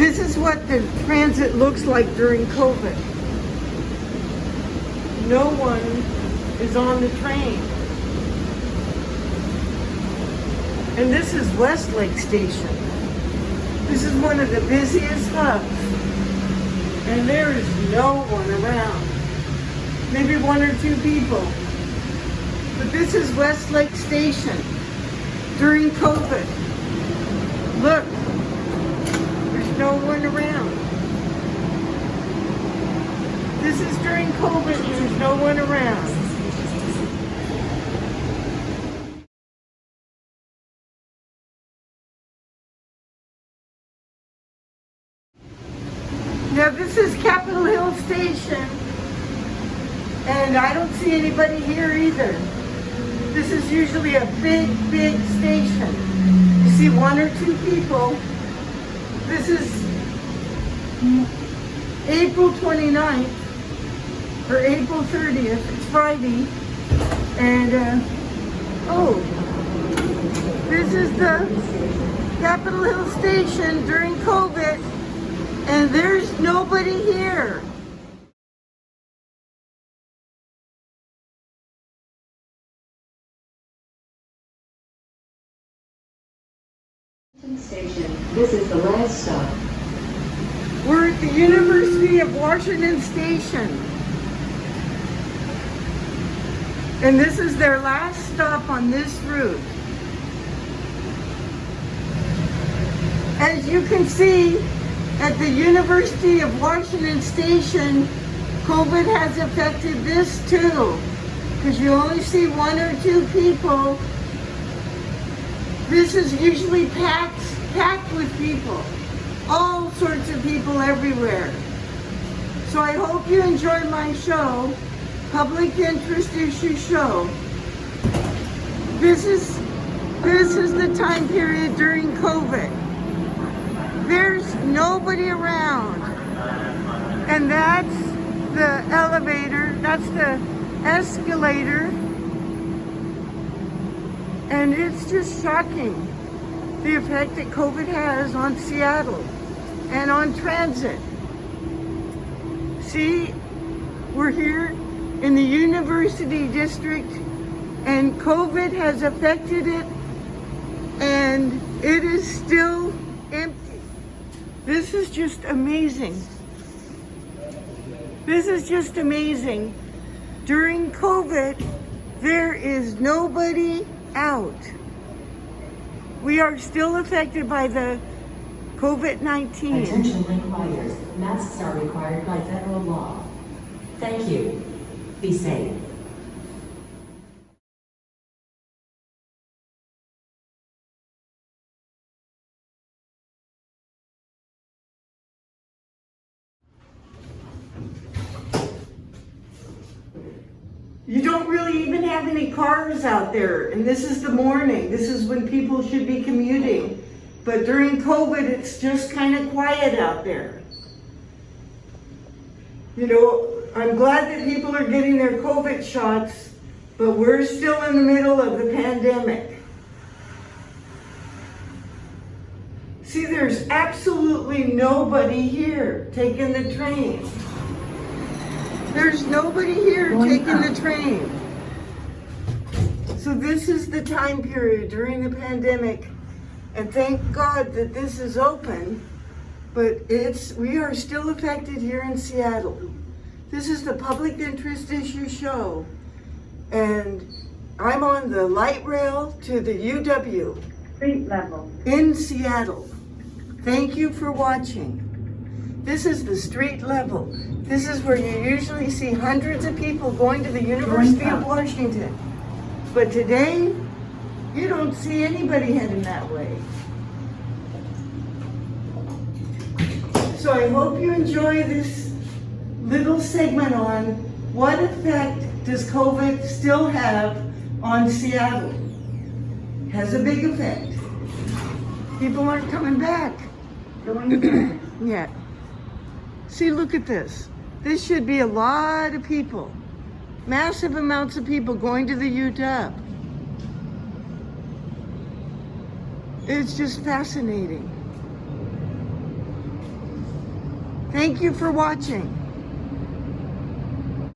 This is what the transit looks like during COVID. No one is on the train. And this is Westlake Station. This is one of the busiest hubs. And there is no one around. Maybe one or two people. But this is Westlake Station during COVID. Look, there's no one around. This is during COVID and there's no one around. Now this is Capitol Hill Station, and I don't see anybody here either. This is usually a big, big station. You see one or two people. This is April 29th, or April 30th, it's Friday, and this is the Capitol Hill Station during COVID. And there's nobody here. Station. This is the last stop. We're at the University of Washington Station. And this is their last stop on this route. As you can see, at the University of Washington Station, COVID has affected this too, because you only see one or two people. This is usually packed with people, all sorts of people everywhere. So I hope you enjoy my show, Public Interest Issue Show. This is the time period during COVID. There's nobody around. And that's the elevator, that's the escalator. And it's just shocking, the effect that COVID has on Seattle and on transit. See, we're here in the University District and COVID has affected it and it is still empty. This is just amazing. This is just amazing. During COVID, there is nobody out. We are still affected by the COVID-19. Attention link riders. Masks are required by federal law. Thank you. Be safe. You don't really even have any cars out there, and this is the morning. This is when people should be commuting. But during COVID, it's just kind of quiet out there. You know, I'm glad that people are getting their COVID shots, but we're still in the middle of the pandemic. See, there's absolutely nobody here taking the train. There's nobody here taking the train. So this is the time period during the pandemic, and thank God that this is open, but we are still affected here in Seattle. This is the Public Interest Issue Show, and I'm on the light rail to the UW. Street level. In Seattle. Thank you for watching. This is the street level. This is where you usually see hundreds of people going to the University of Washington. But today, you don't see anybody heading that way. So I hope you enjoy this little segment on what effect does COVID still have on Seattle. It has a big effect. People aren't coming back. Yet. See, look at this. This should be a lot of people. Massive amounts of people going to the UW. It's just fascinating. Thank you for watching.